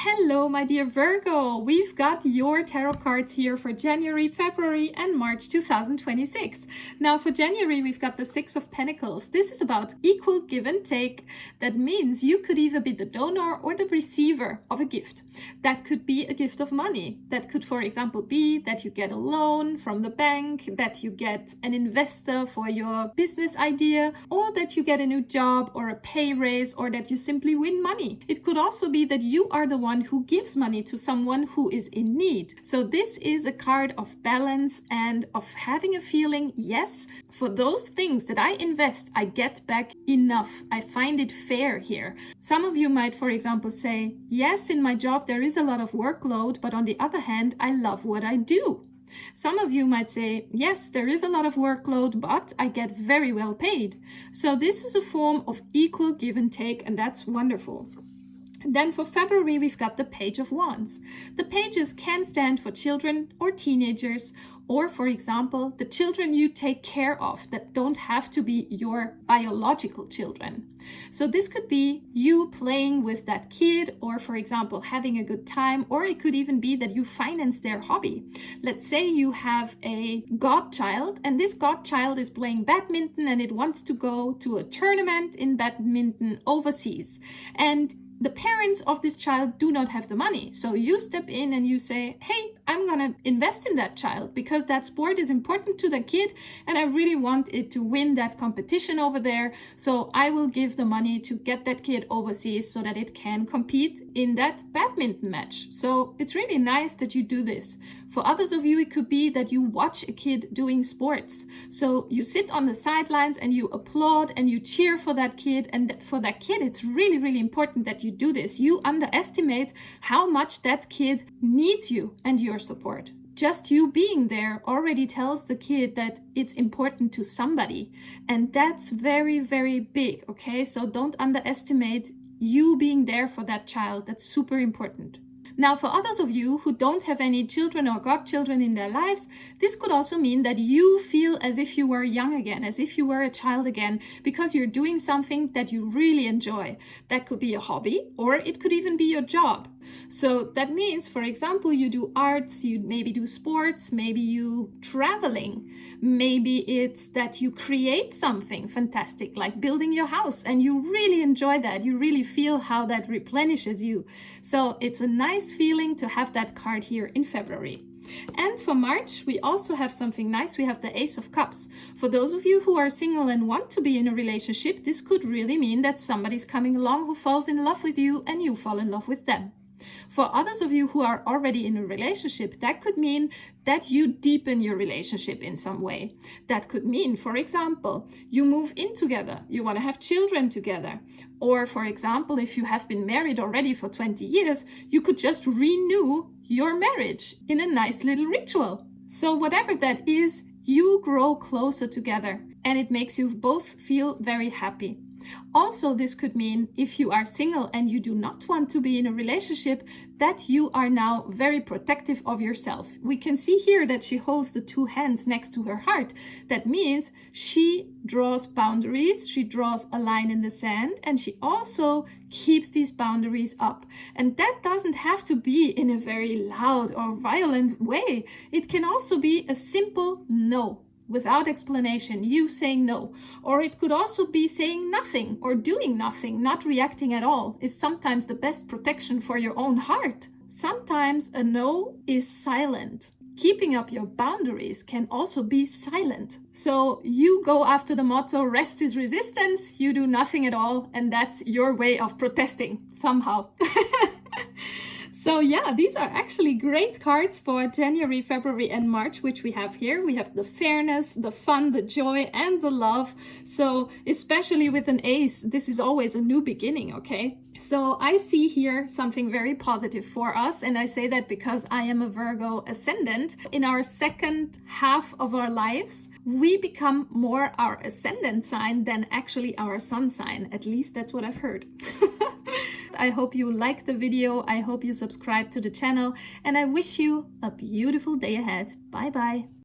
Hello, my dear Virgo. We've got your tarot cards here for January, February, and March 2026. Now, for January, we've got the Six of Pentacles. This is about equal give and take. That means you could either be the donor or the receiver of a gift. That could be a gift of money. That could, for example, be that you get a loan from the bank, that you get an investor for your business idea, or that you get a new job or a pay raise, or that you simply win money. It could also be that you are the one who gives money to someone who is in need. So this is a card of balance and of having a feeling, yes, for those things that I invest, I get back enough. I find it fair here. Some of you might, for example, say, yes, in my job there is a lot of workload, but on the other hand, I love what I do. Some of you might say, yes, there is a lot of workload, but I get very well paid. So this is a form of equal give and take, and that's wonderful. Then for February, we've got the Page of Wands. The pages can stand for children or teenagers, or for example, the children you take care of that don't have to be your biological children. So this could be you playing with that kid, or for example, having a good time, or it could even be that you finance their hobby. Let's say you have a godchild, and this godchild is playing badminton and it wants to go to a tournament in badminton overseas. And the parents of this child do not have the money. So you step in and you say, hey, I'm gonna invest in that child because that sport is important to the kid and I really want it to win that competition over there. So I will give the money to get that kid overseas so that it can compete in that badminton match. So it's really nice that you do this. For others of you, it could be that you watch a kid doing sports. So you sit on the sidelines and you applaud and you cheer for that kid. And for that kid, it's really, really important that you do this. You underestimate how much that kid needs you and your support. Just you being there already tells the kid that it's important to somebody. And that's very, very big, okay? So don't underestimate you being there for that child. That's super important. Now, for others of you who don't have any children or godchildren in their lives, this could also mean that you feel as if you were young again, as if you were a child again, because you're doing something that you really enjoy. That could be a hobby, or it could even be your job. So that means, for example, you do arts, you maybe do sports, maybe you traveling, maybe it's that you create something fantastic like building your house and you really enjoy that. You really feel how that replenishes you. So it's a nice feeling to have that card here in February. And for March, we also have something nice. We have the Ace of Cups. For those of you who are single and want to be in a relationship, this could really mean that somebody's coming along who falls in love with you and you fall in love with them. For others of you who are already in a relationship, that could mean that you deepen your relationship in some way. That could mean, for example, you move in together, you want to have children together. Or, for example, if you have been married already for 20 years, you could just renew your marriage in a nice little ritual. So whatever that is, you grow closer together and it makes you both feel very happy. Also, this could mean if you are single and you do not want to be in a relationship, that you are now very protective of yourself. We can see here that she holds the two hands next to her heart. That means she draws boundaries, she draws a line in the sand, and she also keeps these boundaries up. And that doesn't have to be in a very loud or violent way. It can also be a simple no. Without explanation, you saying no. Or it could also be saying nothing or doing nothing, not reacting at all, is sometimes the best protection for your own heart. Sometimes a no is silent. Keeping up your boundaries can also be silent. So you go after the motto, rest is resistance, you do nothing at all, and that's your way of protesting somehow. So yeah, these are actually great cards for January, February, and March, which we have here. We have the fairness, the fun, the joy, and the love. So especially with an ace, this is always a new beginning, okay? So I see here something very positive for us, and I say that because I am a Virgo ascendant. In our second half of our lives, we become more our ascendant sign than actually our sun sign. At least that's what I've heard. I hope you liked the video. I hope you subscribe to the channel, and I wish you a beautiful day ahead. Bye bye.